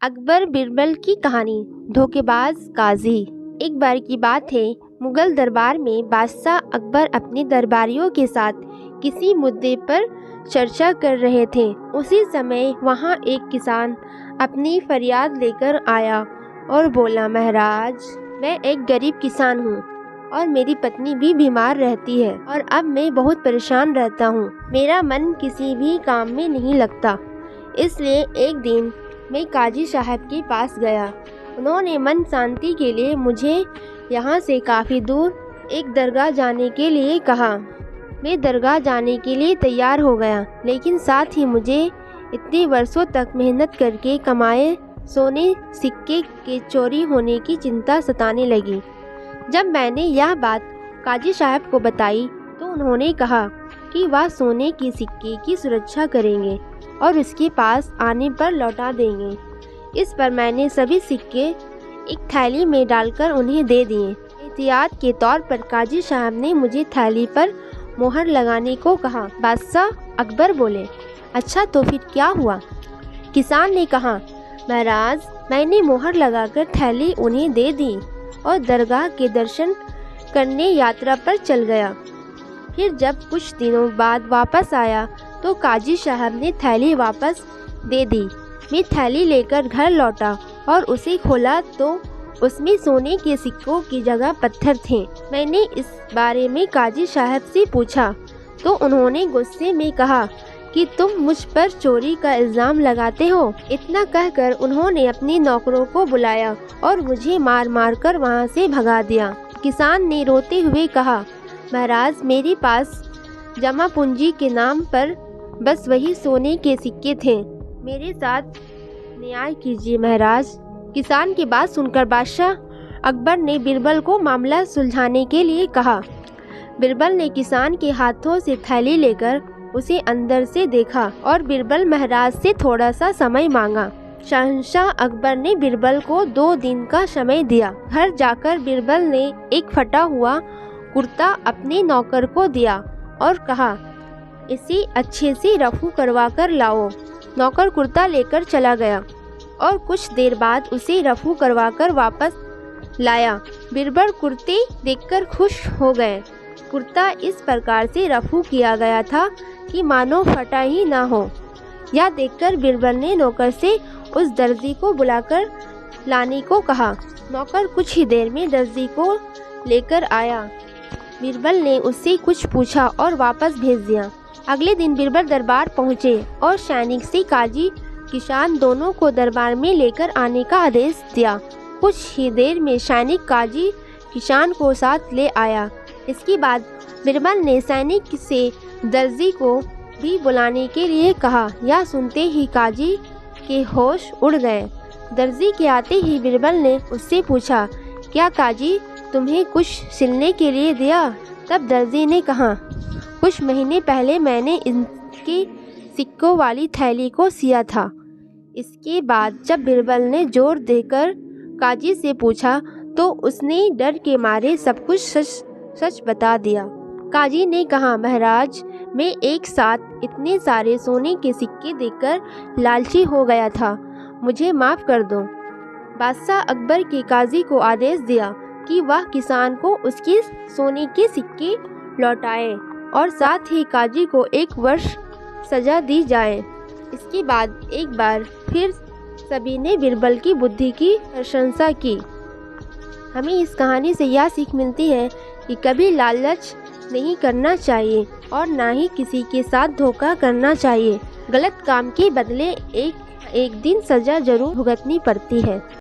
अकबर बिरबल की कहानी। धोखेबाज काजी। एक बार की बात है, मुगल दरबार में बादशाह अकबर अपने दरबारियों के साथ किसी मुद्दे पर चर्चा कर रहे थे। उसी समय वहां एक किसान अपनी फरियाद लेकर आया और बोला, महाराज, मैं एक गरीब किसान हूँ और मेरी पत्नी भी बीमार रहती है और अब मैं बहुत परेशान रहता हूँ। मेरा मन किसी भी काम में नहीं लगता। इसलिए एक दिन मैं काजी साहब के पास गया। उन्होंने मन शांति के लिए मुझे यहाँ से काफ़ी दूर एक दरगाह जाने के लिए कहा। मैं दरगाह जाने के लिए तैयार हो गया, लेकिन साथ ही मुझे इतने वर्षों तक मेहनत करके कमाए सोने सिक्के के चोरी होने की चिंता सताने लगी। जब मैंने यह बात काजी साहब को बताई तो उन्होंने कहा कि वह सोने के सिक्के की सुरक्षा करेंगे और उसके पास आने पर लौटा देंगे। इस पर मैंने सभी सिक्के एक थैली में डालकर उन्हें दे दिए। एहतियात के तौर पर काजी साहब ने मुझे थैली पर मोहर लगाने को कहा। बादशाह अकबर बोले, अच्छा तो फिर क्या हुआ? किसान ने कहा, महाराज, मैंने मोहर लगाकर थैली उन्हें दे दी और दरगाह के दर्शन करने यात्रा पर चल गया। फिर जब कुछ दिनों बाद वापस आया तो काजी साहब ने थैली वापस दे दी। मैं थैली लेकर घर लौटा और उसे खोला तो उसमें सोने के सिक्कों की जगह पत्थर थे। मैंने इस बारे में काजी साहब से पूछा तो उन्होंने गुस्से में कहा कि तुम मुझ पर चोरी का इल्ज़ाम लगाते हो। इतना कहकर उन्होंने अपने नौकरों को बुलाया और मुझे मार मार कर वहाँ से भगा दिया। किसान ने रोते हुए कहा, महाराज, मेरे पास जमा पूंजी के नाम पर बस वही सोने के सिक्के थे। मेरे साथ न्याय कीजिए महाराज। किसान की बात सुनकर बादशाह अकबर ने बिरबल को मामला सुलझाने के लिए कहा। बिरबल ने किसान के हाथों से थैली लेकर उसे अंदर से देखा और बिरबल महाराज से थोड़ा सा समय मांगा। शहंशाह अकबर ने बिरबल को 2 दिन का समय दिया। घर जाकर बिरबल ने एक फटा हुआ कुर्ता अपने नौकर को दिया और कहा, इसे अच्छे से रफू करवा कर लाओ। नौकर कुर्ता लेकर चला गया और कुछ देर बाद उसे रफू करवा कर वापस लाया। बिरबल कुर्ते देखकर खुश हो गए। कुर्ता इस प्रकार से रफू किया गया था कि मानो फटा ही ना हो। यह देखकर बिरबल ने नौकर से उस दर्जी को बुलाकर लाने को कहा। नौकर कुछ ही देर में दर्जी को लेकर आया। बिरबल ने उससे कुछ पूछा और वापस भेज दिया। अगले दिन बिरबल दरबार पहुँचे और सैनिक से काजी किसान दोनों को दरबार में लेकर आने का आदेश दिया। कुछ ही देर में सैनिक काजी किसान को साथ ले आया। इसके बाद बिरबल ने सैनिक से दर्जी को भी बुलाने के लिए कहा। यह सुनते ही काजी के होश उड़ गए। दर्जी के आते ही बिरबल ने उससे पूछा, क्या काजी तुम्हें कुछ सिलने के लिए दिया? तब दर्जी ने कहा, कुछ महीने पहले मैंने इनके सिक्कों वाली थैली को सिया था। इसके बाद जब बिरबल ने जोर देकर काजी से पूछा तो उसने डर के मारे सब कुछ सच बता दिया। काजी ने कहा, महाराज, मैं एक साथ इतने सारे सोने के सिक्के देखकर लालची हो गया था, मुझे माफ़ कर दो। बादशाह अकबर के काजी को आदेश दिया कि वह किसान को उसके सोने के सिक्के लौटाए और साथ ही काजी को 1 वर्ष सज़ा दी जाए। इसके बाद एक बार फिर सभी ने बिरबल की बुद्धि की प्रशंसा की। हमें इस कहानी से यह सीख मिलती है कि कभी लालच नहीं करना चाहिए और ना ही किसी के साथ धोखा करना चाहिए। गलत काम के बदले एक दिन सज़ा जरूर भुगतनी पड़ती है।